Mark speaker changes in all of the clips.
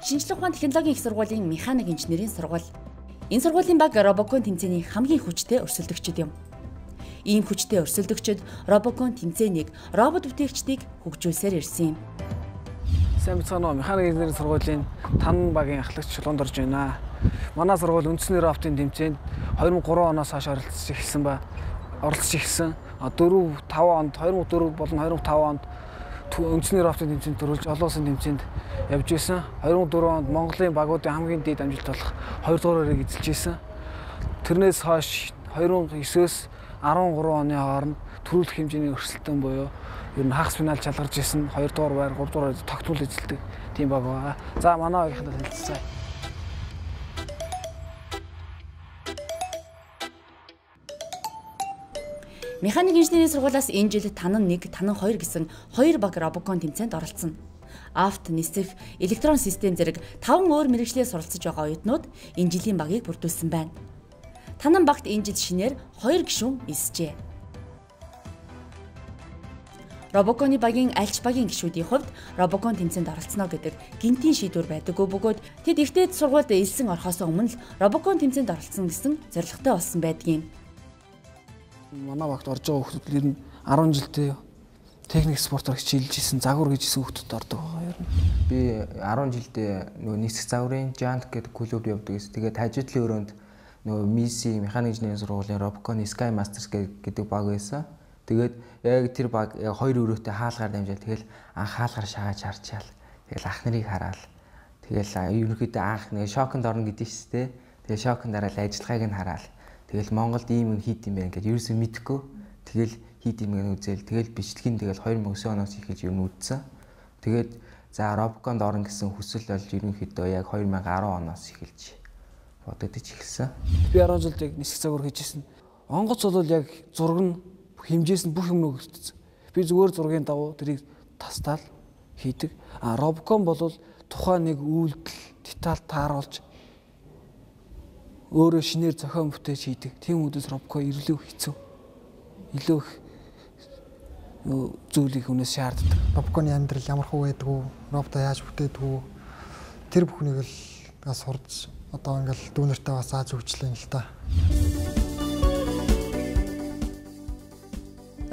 Speaker 1: Шинжлэх ухааны технологийн их сургуулийн механик инженерийн сургууль. Энэ сургуулийн баг Робокон тэмцээний хамгийн хүчтэй өрсөлдөгчд юм. Ийм хүчтэй өрсөлдөгчд Робокон тэмцээнийг робот бүтээгчдийг хөгжүүлсээр ирсэн юм.
Speaker 2: Сайн бацгаана уу, механик инженерийн сургуулийн 5 багийн ахлагч шулуунд орж байна. Манай сургууль үндэсний роботын тэмцээнд 2003 оноос хойш оролцож эхэлсэн. 2004 болон 2005 онд үндэсний роботын тэмцээнд төрүүлж олон улсын тэмцээнд явж исэн. 2004 онд Монголын багуудын хамгийн дээд амжилт болох 2 дугаар өрийг эзэлж исэн. Тэрнээс хойш 2009-өөс 13 оны хооронд төрүүлэх хэмжээний өрсөлдөөн буюу ер нь хагас финал чалгарч исэн 2 дугаар байр 3 дугаар тогтмол эзэлдэг тийм баг байгаа. За манай багийнхаа хэлцээ.
Speaker 1: Механик инженерийн сургуулиас энэ жил танан 1, танан 2 гэсэн 2 баг Робокон тэмцээнд оролцсон. Авт, нисэх, электрон систем зэрэг 5 өөр мэргэжлээр суралцж байгаа оюутнууд энэ жилийн багийг бүрдүүлсэн байна. Танан багт энэ жил шинээр 2 гишүүн эсжээ. Робоконы багийн альч багийн гишүүдийн хувьд Робокон тэмцээнд оролцоно гэдэг гинтийн шийдвэр байдаггүй бөгөөд тэд ихтэй сургуульд элсэн орохоос өмнө л Робокон тэмцээнд оролцсон гэсэн зорилготой болсон байдгийн.
Speaker 2: Манай багт орж байгаа хүмүүс ер нь 10 жилдээ техник спортоор хичээлж исэн загвар гэж исэн хүмүүсд ордог байгаа ер нь.
Speaker 3: Би 10 жилдээ нөгөө нисэх загварын Jank гэдэг клубд явдаг гэсэн. Тэгээд хажуудлын өрөөнд нөгөө Миси механик инженерийн сургуулийн Робокон Sky Masters гэдэг баг байсан. Тэгээд яг тэр баг 2 өрөөтэй хаалгаар дамжаал. Тэгэл анх хаалгаар шагааж харчаал. Тэгэл ах нарыг хараад. Тэгэл ерөнхийдөө анх нэг шоконд орно гэдэг шүү дээ. Тэгээ шоконд дараал ажиллагааг нь хараад. Тэгэл Монголд ийм хийд юм байна гэдээ ерөөсөө мэдэхгүй. Тэгэл хийд юм гэнэ үзэл. Тэгэл бичлэгийн тэгэл 2009 оноос ихэж ер нь үдсэн. Тэгээд за Робоконд орно гэсэн хүсэл бол ерөнхийдөө яг 2010 оноос эхэлж бодогдож эхэлсэн.
Speaker 2: Би 10 жилд яг нисэх загвар хийжсэн. Онгоц бол яг зураг нь хэмжээс нь бүх юм нөгөөдсөн. Би зүгээр зургийн дагуу тэрийг тастаал хийдэг. Робокон бол тухайн нэг үйлдэл деталь тааруулж өөрөө шинээр зохион бүтээж хийдэг. Тийм үдээс Робокон илүү хэцүү. Илүү их зүйлийг хүнээс шаарддаг.
Speaker 4: Робоконы амьдрал ямар хөө байдгүй, роботоо яаж бүтээдгүү тэр бүхнийг л сурж одоо ингээл дүүнэртээ бас зааж өгчлээ л та.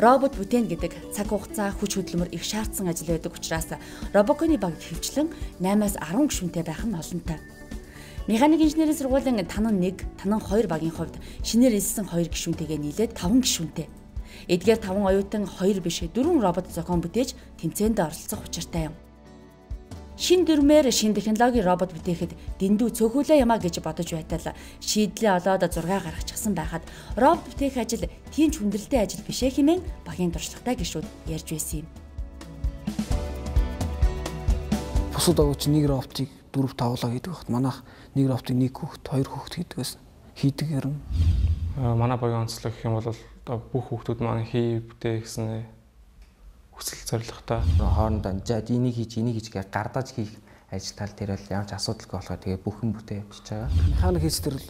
Speaker 1: Робот бүтээн гэдэг цаг хугацаа, хүч хөдөлмөр их шаардсан ажил байдаг учраас Робоконы баг хөвчлэн 8-аас 10 гишүүнтэй байх нь олонтой. Механик инженерийн сургуулийн танан 1, танан 2 багийн хувьд шинээр элсэн 2 гишүүнтэйгээ нийлээд 5 гишүүнтэй. Эдгээр 5 оюутан 2 биш 4 робот зохион бүтээж тэмцээнд оролцох учиртай юм. Шин дүрмээр шин технологийн робот бүтээхэд дэндүү цөөхөлөө юмаа гэж бодож байтал шийдлээ олоод 6 гаргачихсан байхад робот бүтээх ажил тийм ч хүндрэлтэй ажил бишээ хэмээн багийн туршлагатай гишүүд ярьж байсан юм.
Speaker 2: Бусад агууч нэг роботыг 4-5 тавлаа хийдэг багт манайх нэг роботыг 1 хүүхэд 2 хүүхэд хийдэг байсан. Хийдэг ер нь.
Speaker 5: Манай багийн онцлог гэх юм бол бүх хүүхдүүд маань хий бүтээ гэсэн хүсэл зорилготой.
Speaker 3: Хоорондоо за энийг хийж гэж гардаж хийх ажил тал дээр бол ямар ч асуудалгүй болохоор тэгээ бүхэн бүтээ явуулж байгаа.
Speaker 2: Механик хийц дээр л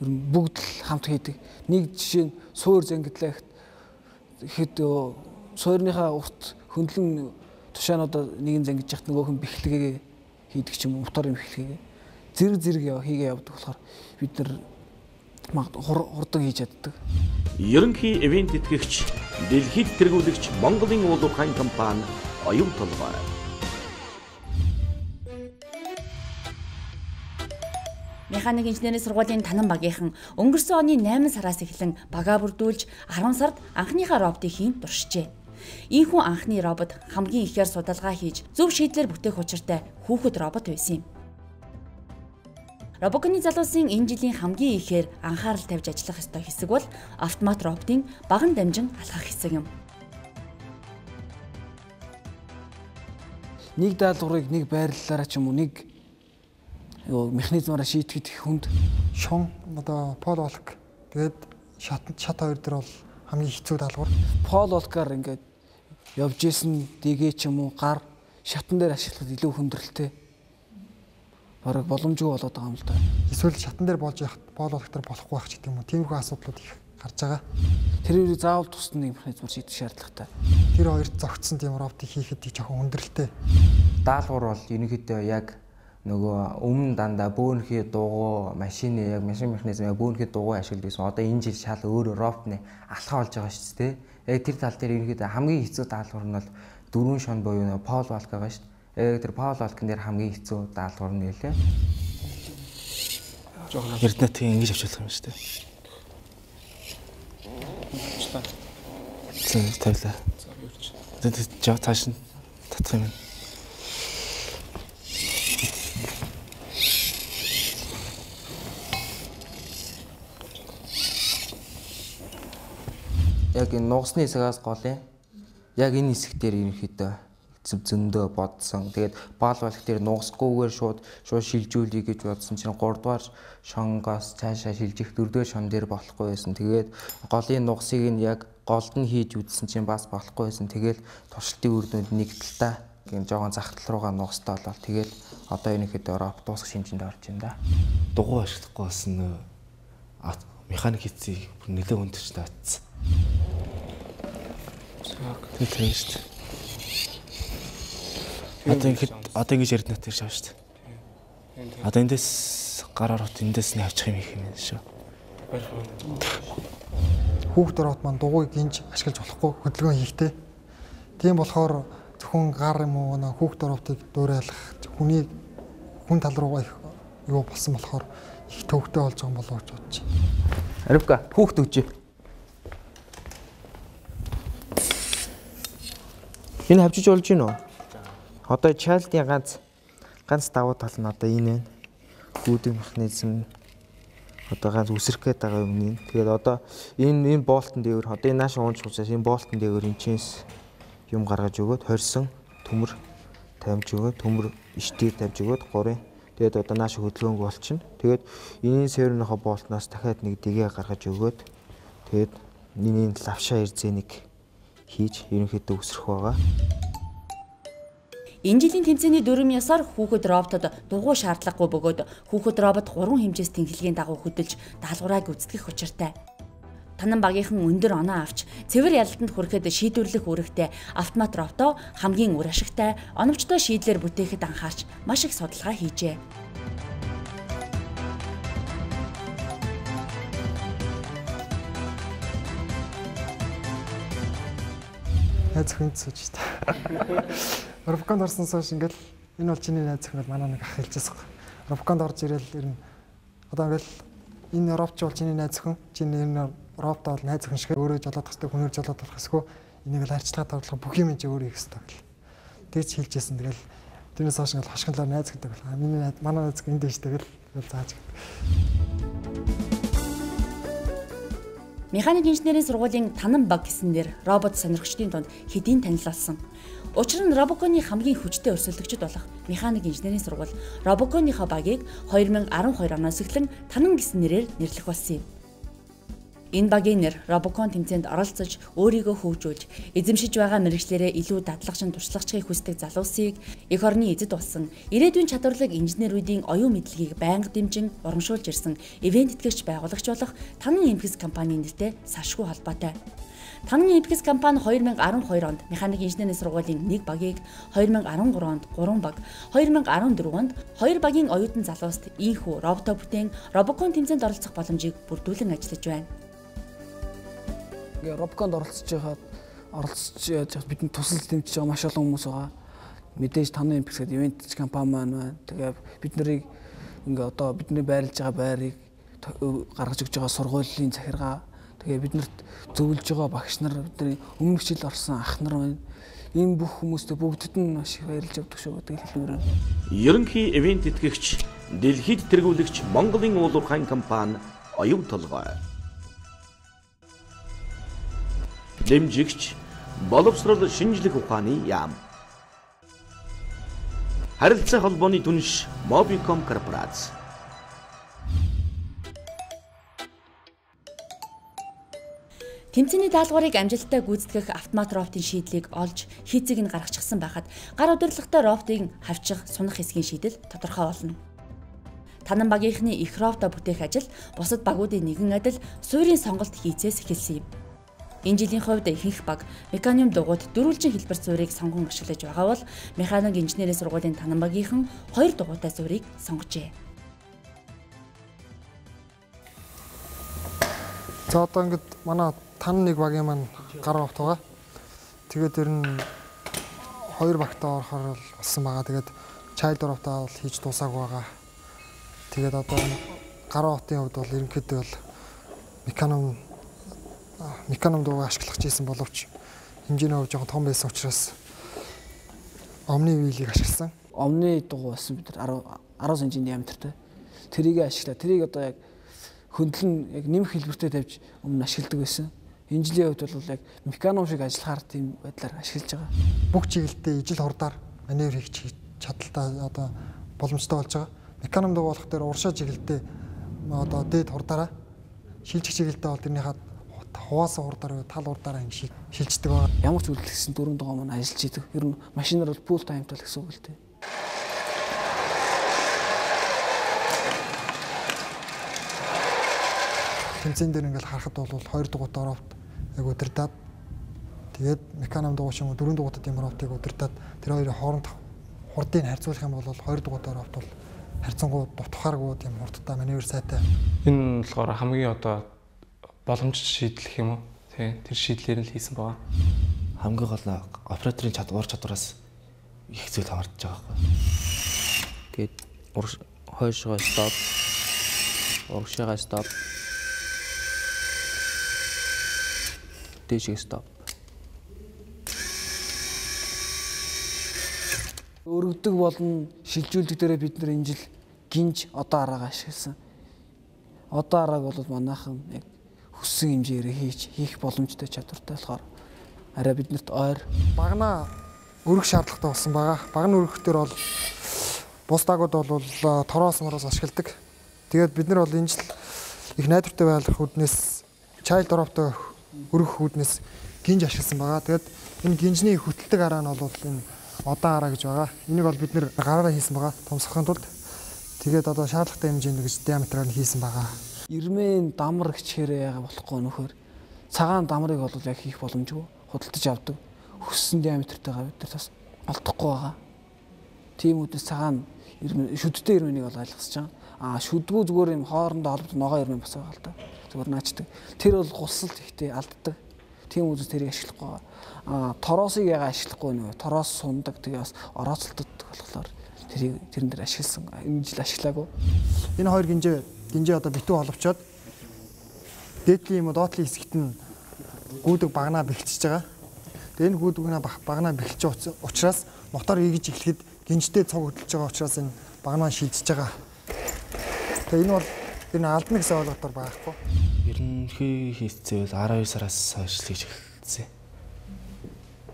Speaker 2: ер нь бүгд л хамт хийдэг. Нэг жишээ нь суур зангидлаа ихэд суурныхаа урт хөндлөн тушаануудаа нэг нь зангиж яхад нөгөөх нь бэхлэгээ хийдэг ч юм уу моторын бэхлэгээ зэрэг хийгээ явдаг болохоор бид нар хурдан хийж чаддаг.
Speaker 6: Ерөнхий ивент тэтгэгч, дэлхийд тэргүүлэгч Монголын уул уурхайн компани оюун толгой.
Speaker 1: Механик инженерийн сургуулийн танан багийнхан өнгөрсөн оны 8 сараас эхлэн багаа бүрдүүлж 10 сард анхныхаа роботыг хийн туршижээ. Ийхүү анхны робот хамгийн ихээр судалгаа хийж зөв шийдлэр бүтээх учиртай хүүхэд робот байсан юм. Робоконы залуусын энэ жилийн хамгийн ихээр анхаарал тавьж ажиллах ёстой хэсэг бол автомат роботын баган дамжин алхах хэсэг юм.
Speaker 2: Нэг даалгаврыг нэг байрлалаараа ч юм уу нэг механизмаараа шийтгэх хүнд
Speaker 4: шун одоо пол волк тэгээд шат хоёр дээр бол хамгийн хэцүү даалгавар.
Speaker 2: Пол волкаар ингээд явж исэн дэгээ ч юм уу гар шатан дээр ашиглахад илүү хүндрэлтэй. Бараг боломжгүй болоод байгаа юм л да.
Speaker 4: Эсвэл шатан дээр болж яхад пол волктор болохгүй байх ч гэдэг юм уу. Тиймэрхүү асуудлууд их гарч байгаа.
Speaker 2: Тэрийг заавал тусна нэг механизмаар шийдэх шаардлагатай.
Speaker 4: Тэр хоёрт зогтсон тийм роботыг хийхэд жоохон хүндрэлтэй.
Speaker 3: Даалгавар бол ерөнхийдөө яг нөгөө өмнө дандаа бөөнхий дугуй машины яг машин механизм яг бөөнхий дугуй ашигладагсан. Одоо энэ жил шал өөр роботны алхаа болж байгаа шүү дээ. Яг тэр тал дээр ерөнхийдөө хамгийн хэцүү даалгавар нь бол 4 шон буюу нөгөө Пол Валк байгаа шүү дээ. Яг тэр Пол Валкын дээр хамгийн хэцүү даалгавар нь нэлээ.
Speaker 5: Жохон
Speaker 7: Эрдэнэтийн ингэж авч болох юм шүү дээ. Тавлаа. За цааш нь татах юм.
Speaker 3: Яг энэ нугасны хэсгээс голын яг энэ хэсэг дээр ерөнхийдөө зөндөө бодсон. Тэгээд Пол Валк дээр нугасгүйгээр шууд шилжүүлье гэж бодсон чинь 3 дугаар шонгоос цаашаа шилжих 4 дугаар шон дээр болохгүй байсан. Тэгээд голын нугасыг нь яг голд нь хийж үзсэн чинь бас болохгүй байсан. Тэгээд туршилтын үр дүнд нэг талтаа гин жоохон зах тал руугаа нугастай болол. Тэгээд одоо ерөнхийдөө робот дуусах шинжинд орж байна да.
Speaker 7: Дугуй ашиглахгүй болсон механик хийцийг нэлээд өндөрч таацсан. Тэр тийм шүү дээ. Одоо ингэж ярднаа тэр шаа шүү дээ. Одоо эндээс гараар хот эндээс нь авчих юм их юм шүү.
Speaker 4: Хүүхд ороод маань дугуйг гинж ашиглаж болохгүй хөдөлгөөн хийхтэй. Тийм болохоор зөвхөн гар юм уу хүүхд ороотыг дуурайлах хүн тал руугаа их юу болсон болохоор их төвхтэй болж байгаа болов уу гэж бодож байна.
Speaker 3: Аривка хүүхд өгч. Энэ хавчиж болж гинөө. Одоо чайлдын ганц давуу тал нь одоо энэ байна. Гүүдийн механизм одоо ганц үсрэх гээд байгаа юм нэ. Тэгээд одоо энэ болтон дээр одоо энэ нааш уунч учраас энэ болтон дээр энэчээс юм гаргаж өгөөд хорьсон төмөр тавьж өгөөд төмөр иштээр тавьж өгөөд 3. Тэгээд одоо нааш хөдөлгөөнг болчихно. Тэгээд энэ серверийнхаа болтноос дахиад нэг дэгээ гаргаж өгөөд тэгээд энэ лавшаа эрзэнийг хийж ерөнхийдөө үсрэх байгаа.
Speaker 1: Энэ жилийн тэмцээний дүрм ясаар хүүхэд роботод дугуй шаардлагагүй бөгөөд хүүхэд робот 3 хэмжээс тэнхлэгийн дагуу хөдөлж даалгавраа гүйцэтгэх учиртай. Танан багийнхан өндөр оноо авч цэвэр ялалтанд хүрэхэд шийдвэрлэх үүрэгтэй автомат робото хамгийн үр ашигтай оновчтой шийдлэр бүтээхэд анхаарч маш их судалгаа хийжээ.
Speaker 4: Найз охин сууж та. Робоконд орсноос хойш ингээл энэ бол чиний найз охин манай нэг ах хэлжээс. Робоконд орж ирэл ер нь одоо ингээл энэ робот бол чиний найз охин. Чиний энэ робот бол найз охин шиг өөрөө жолоодох хэрэгтэй, хүнээр жолоодох хэсгөө энийг л харьцлагаа тавлах бүх юм чи өөрөө хийх хэрэгтэй гэл. Тэгж хэлжсэн. Тэгэл тэрнээс хойш ингээл хашгилаар найз гэдэг. Миний найз манай найз энд дэвш тэгэл зааж.
Speaker 1: Механик инженерийн сургуулийн Танан баг гэснээр робот сонирхчдын дунд хэдийн танил болсон. Учир нь Робоконы хамгийн хүчтэй өрсөлдөгчд болох механик инженерийн сургууль Робоконыхоо багийг 2012 оноос эхлэн Танан гэсэн нэрээр нэрлэх болсон юм. Энэ багийн нэр Робокон тэмцээнд оролцож өөрийгөө хөгжүүлж, эзэмшиж байгаа мэргэжлэрээ илүү дадлагшин туршлагачхыг хүсдэг залуусыг эх орны эзэд болсон ирээдүйн чадварлаг инженеруудын оюун мэдлэгийг байнга дэмжин урамшуулж ирсэн ивент тэтгэгч байгуулагч болох Танан Импекс компанийн нэртэй салшгүй холбоотой. Танан Импекс компани 2012 онд механик инженерийн сургуулийн 1 багийг, 2013 онд 3 баг, 2014 онд 2 багийн оюутан залууст ийхүү робото бүтээн Робокон тэмцээнд оролцох боломжийг бүрдүүлэн ажиллаж байна.
Speaker 2: Ингээ Робоконд оролцож яаж бидний тусал дэмжиж байгаа маш олон хүмүүс байгаа. Мэдээж Танан Импекс гэдэг ивент компани маань байна. Тэгээ бид нарыг ингээ одоо бидний байрлаж байгаа байрыг гаргаж өгч байгаа сургуулийн захиргаа, тэгээ биднэрт зөвлөж байгаа багш нар, бидний өмнөх жил орсон ах нар байна. Энэ бүх хүмүүстээ бүгдд нь маш их баярлж авдаг шүү гэдэг хэлмээр байна.
Speaker 6: Ерөнхий ивент тэтгэгч, дэлхийд тэргүүлэгч Монголын уулуурхайн компани оюун толгой. Дэмжигч боловсрол шинжлэх ухааны яам. Харилцаа холбооны түнш Mobicom корпорац.
Speaker 1: Тэмцээний даалгаврыг амжилттай гүйцэтгэх автомат роботын шийдлийг олж хийцийг нь гаргачихсан байхад гар удирдлагатай роботыг хавчих сунах хэсгийн шийдэл тодорхой болно. Танан багийнхны их робото бүтээх ажил бусад багуудын нэгэн адил суурийн сонголт хийцээс эхэлсэн юм. Энэ жилийн хувьд ихэнх баг механиум дугуйд дөрвөлжин хэлбэр суурийг сонгон ашиглаж байгаа бол механик инженерийн сургуулийн танан багийнхан 2 дугуйтай суурийг сонгожээ.
Speaker 4: За одоо ингээд манай тан нэг багийн маань гар авт байгаа. Тэгээд ер нь 2 багтаа орохоор болсон байгаа. Тэгээд child дөрөвтөө бол хийж дуусаагүй байгаа. Тэгээд одоо гар автын хувьд бол ерөнхийдөө бол механиум дуугаа ашиглах гэсэн боловч хэмжээний хувьд жоохон том байсан учраас Omni wheel-ийг ашигласан.
Speaker 2: Omni дугуй байсан бид нар 10 см диаметртай. Тэрийг ашиглаа. Тэрийг одоо яг хөндлөн яг нэмэх хэлбэртэй тавьж өмнө ашигладаг байсан. Энэ жилийн хувьд бол яг механиум шиг ажиллахаар тийм байдлаар ашиглаж байгаа.
Speaker 4: Бүх чиглэлдээ ижил хурдаар маневр хийж чадaltaй одоо боломжтой болж байгаа. Механиум дугуй болох дээр уршаа чиглэлдээ одоо дээд хурдаараа шилжих чиглэлдээ бол тэрнийхээ хуваасан хурдаар тал хурдаараа ингэ шилждэг байгаа.
Speaker 2: Ямар ч үйлдэл гэсэн 4 дугуй маань ажиллаж идэг. Ер нь машинаар бол full time тал гэсэн үг л дээ.
Speaker 4: Тэмцээн дээр ингээл харахад бол 2 дугуйтай оровт яг удирдаад тэгээд механиум дугуй шиг 4 дугуйтай тийм оровтыг удирдаад тэр хоёрын хооронд хурдыг харьцуулах юм бол 2 дугуйтай оровт бол харьцангуй дутхааргүй тийм хурдтай маневр сайтай.
Speaker 5: Энэ болохоор хамгийн одоо боломжтой шийдэл гэх юм уу? Тий, тэр шийдлээр нь л хийсэн байгаа.
Speaker 7: Хамгийн гол нь операторын чадвараас их зүйл хамаарч байгаа байхгүй. Гээд хойшоо стоп. Урагшаага стоп. Дэшиг стоп.
Speaker 2: Өргөдөг болон шилжүүлдэг дээрээ бид нар энэ жил гинж одоо араагаа ашигласан. Одоо арааг бол манайхан яг хүссэн хэмжээр хийх боломжтой чадвартай болохоор арай биднэрт ойр
Speaker 4: багнаа өргөх шаардлагатай болсон байгаа. Багны өргөхдөр бол бус дагууд бол тороос мороос ашигладаг. Тэгээд бид нар бол энэ жил их найдвартай байх үднээс child дөрөвтөө өргөх үднээс гинж ашигласан байгаа. Тэгээд энэ гинжний хөтэлдэг араа нь бол энэ удаан араа гэж байгаа. Энийг бол бид нэр гараараа хийсэн байгаа. Томсгохын тулд тэгээд одоо шаардлагатай хэмжээнд гэж диаметраар хийсэн байгаа.
Speaker 2: Ирмэн дамар хичээрээ яага болохгүй нөхөр. Цагаан дамрыг бол яг хийх боломжгүй. Худалдаж авдаг. Хүссэн диаметртайгаа бид нар бас олдохгүй байгаа. Тийм үдээс цагаан шүдтэй ирмэнийг бол айлгасч байгаа. Шүдгүү зүгээр юм хоорондоо холбогдсон ногоо ирмэн бас байгаа л да. Зүгээр наачдаг. Тэр бол гусалт ихтэй алддаг. Тийм үдээс тэрийг ашиглахгүй байгаа. Тороосыг яга ашиглахгүй нөө. Тороос сундаг тэгээ бас орооцолтод болохоор тэрэн дээр ашигласан. Энэ жил ашиглаагүй.
Speaker 4: Энэ хоёр гинжээ одоо битүү холбочоод дээдлийн юм уу доотлын хэсэгт нь гүйдэг багнаа бэлтжиж байгаа. Тэгээ энэ гүйдэг багнаа бэлтжиж учраас мотор ийгэж эхлэхэд гинжтэй цог хөдөлж байгаа учраас энэ багнаа шилжиж байгаа. Тэгээ энэ бол энэ алдна гэсэн ойлголтоор байхгүй.
Speaker 7: Ерөнхий хийцээ 12 сараас хойш хийж эхэлсэн.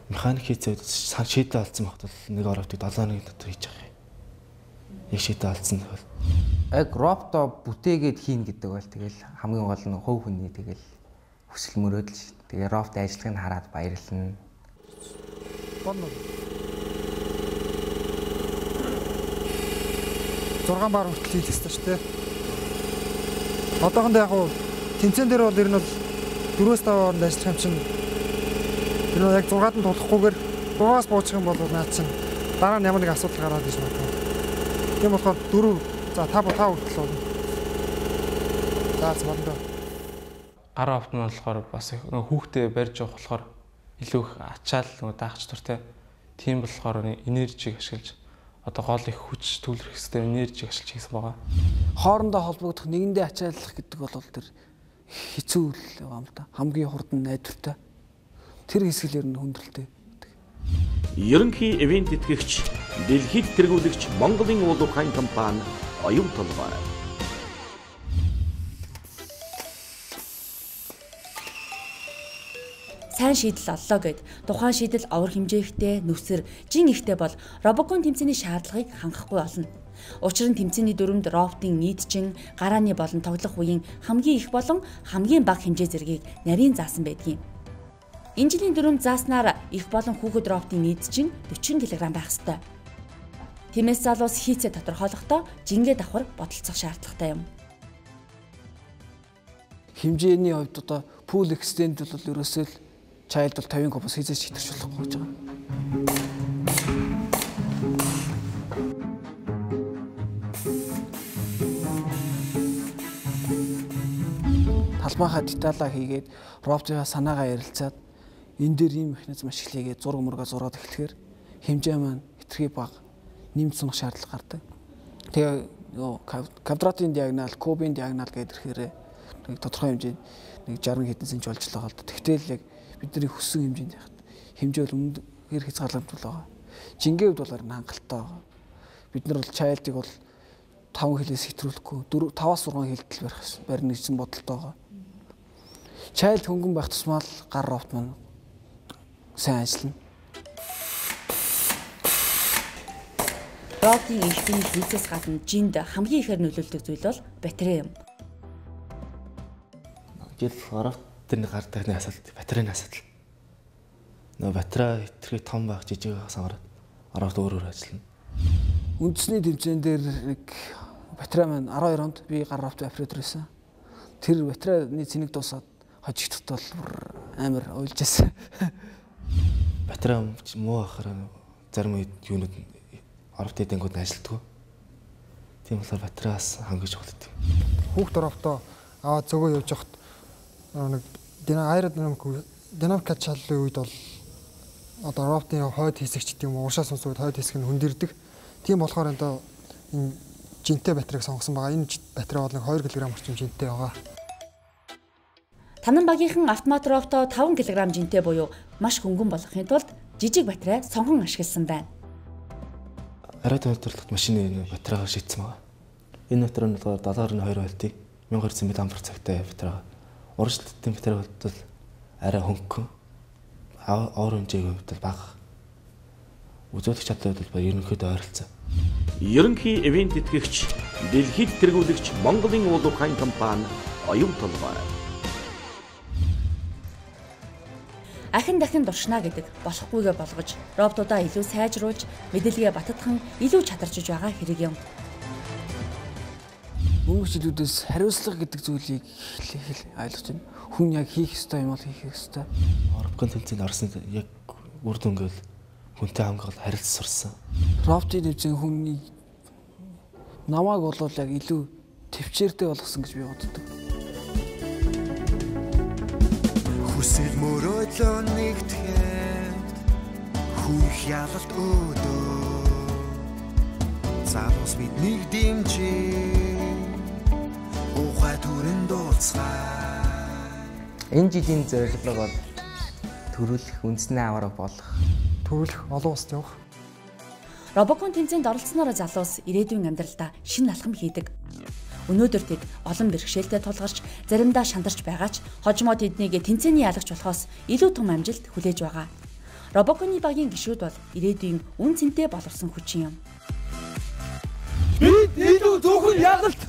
Speaker 7: Механик хийцээ шийдэл алдсан багт бол нэг оровтыг 7 өдрийн дотор хийж байгаа юм. Яг шийдэл алдсан бол
Speaker 3: яг робто бүтээгээд хийн гэдэг бол тэгэл хамгийн гол нь хувь хүний тэгэл хүсэл мөрөөдөл шүү. Тэгээ робот ажлыг нь хараад баярлна.
Speaker 4: Бонно. 6 бар хүртэл хийх ёстой шүү дээ. Одоохондоо яг гоо тэмцээн дээр бол ер нь бол 4-5 хооронд ажиллах юм чинь ер нь яг 6-ад нь тулахгүйгээр 3-аас буучих юм бол наад чинь дараа нь ямар нэг асуудал гараад иж магадгүй. Тийм болохоор 4 за 5 хүртэл болно. За бодондоо.
Speaker 5: Гар авт нь болохоор бас хүүхдээ барьж явах болохоор илүү их ачаал даах чадвартай. Тийм болохоор энержиг ашиглаж одоо гол их хүч төвлөрөх хэрэгтэй энержиг ашиглаж хийсэн байгаа.
Speaker 2: Хоорондоо холбогдох нэгэндээ ачааллах гэдэг бол тэр хэцүү л байгаа юм да. Хамгийн хурд нь найдвартай. Тэр хэсгээр нь хүндрэлтэй.
Speaker 6: Ерөнхий ивент тэтгэгч, дэлхийд тэргүүлэгч Монголын уул уурхайн компани оюун толгой.
Speaker 1: Сайн шийдэл оллоо гэд тухайн шийдэл овор хэмжээхтэй нүсэр жин ихтэй бол робокон тэмцээний шаардлагыг хангахгүй болно. Учир нь тэмцээний дүрмд роботын нийтчин гарааны болон тоглох үеийн хамгийн их болон хамгийн бага хэмжээ зэргийг нарийн заасан байдгийг. Энэ жилийн дүрмд зааснаар их болон хүүхэд роботын нийтчин 40 кг байх ёстой. Тиймээс залуус хийцээ тодорхойлохдоо жингээ давхар бодолцох шаардлагатай юм.
Speaker 2: Хэмжээний хувьд одоо Pool extend бол ерөөсөө л child бол 50 кубоос хийжээч хитэрч болохгүй гэж байгаа. Талбайхаа деталаа хийгээд роботынхаа санаагаа ярилцаад энэ дээр ийм механизм ашиглагээд зураг мургаа зураад эхлэхээр хэмжээ маань хэтэрхий бага нэмж сунах шаардлага гардаг. Тэгээ квадратын диагонал, кубын диагонал гэдэг ихээр нэг тодорхой хэмжээнд нэг 60 хэдэн см болж байгаа л да. Тэгтэл яг бидний хүссэн хэмжээнд яхад хэмжээ бол үнэхээр хязгаарламжтай байгаа. Жингээ хувьд бол хангалттай байгаа. Бид нар бол childыг бол 5 хэлээс хэтрүүлэхгүй 5-6 хэлтэл барих нэгсэн бодолтой байгаа. Child хөнгөн байх тусмаа л гар робот маань сайн ажиллана.
Speaker 1: Роботын элбэний хийцээс гадна жинд хамгийн ихээр нөлөөлдөг зүйл бол батарей юм.
Speaker 7: Жил робот тэрний гардаг нэг асуудал батарейн асуудал. Нөгөө батарей хэтэрхий том байх жижиг байхаас гараад робот өөр ажиллана.
Speaker 2: Үндэсний тэмцээн дээр нэг батарей маань 12 онд би гар робот оператор байсан. Тэр батарейны цэник дуусаад хожигдтол амар уйлж байсан.
Speaker 7: Батарей муу ахаар зарим үед юунууд роботын дэнгүүд ажилтдаг. Тийм болохоор батарейас хангаж болдог.
Speaker 4: Хүүхд роботоо аваад зөгөө явж хахад нэг динамик качаллын үед бол одоо роботын хойд хэсэгч тийм уршаа сонсоод хойд хэсэг нь хөндөрдөг. Тийм болохоор энэ жинтэй батарейг сонгосон байгаа. Энэ батарей бол нэг 2 кг орчим жинтэй байгаа.
Speaker 1: Танан багийнхан автомат роботоо 5 кг жинтэй буюу маш хөнгөн болгохын тулд жижиг батарей сонхон ашигласан байна.
Speaker 7: Ариун хөдөлгөлт машины батарейгаа шийдсэн байгаа. Энэ батарей нь болохоор 7.2 вольтыг 1200 мАh цагтай батарей. Урагшлалтын батарей бол арай хөнгөн. Ор хэмжээний хувьд бага. Үзүүлэх чадлын хувьд бол ерөнхийдөө ойролцоо.
Speaker 6: Ерөнхий ивент тэтгэгч, дэлхийд тэргүүлэгч Монголын уул уурхайн компани оюун толгой.
Speaker 1: Ахин дахин дуршна гэдэг болохгүйгээ болгож, роботуудаа илүү сайжруулж, мэдээлгээ баттгах илүү чадарчиж байгаа хэрэг юм.
Speaker 2: Өнгөрсөн жилүүдээс хариуцлага гэдэг зүйлийг ойлгож байна. Хүн яг хийх ёстой юм бол хийх ёстой.
Speaker 7: Роботын тэмцээнд орсон яг үр дүн гэл хүнтэй хамгаал харилцаж сурсан.
Speaker 2: Роботын тэмцээн хүний намайг бол яг илүү төвчээртэй болгосон гэж би боддог.
Speaker 8: Хүсэл мөрөөдлөө нэгтгэхэд хүх ялалт өдөө Цаавс бидний дэмжээ ухаан түрэн дуулцгаа.
Speaker 3: Энэ жилийн зорилго бол төрүүлэх үндэсний аварга болох.
Speaker 4: Төрүүлэх олон улсад явах.
Speaker 1: Робокон тэмцээнд оролцсноор залуус ирээдүйн амьдралдаа шинэ алхам хийдэг. Өнөөдөр тэд олон бэрхшээлтэй тулгарч заримдаа шандарч байгаа ч хожимо тэднийг тэнцээний ялагч болохоос илүү том амжилт хүлээж байгаа. Робоконы багийн гишүүд бол ирээдүйн үн цэнтэй боловсон хүчин юм.
Speaker 2: Бид илүү зөвхөн ягалт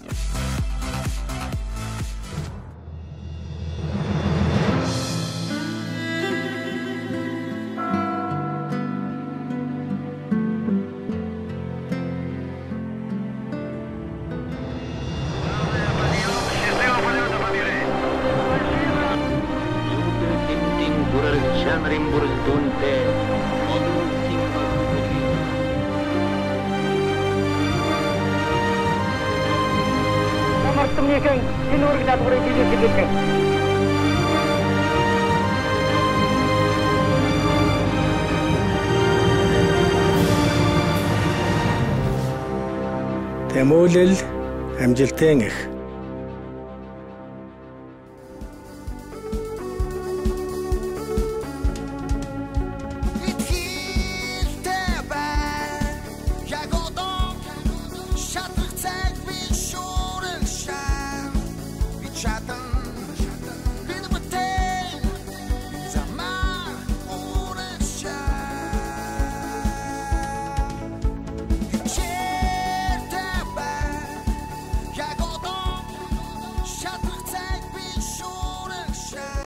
Speaker 9: Тэмүүлэл амжилтын их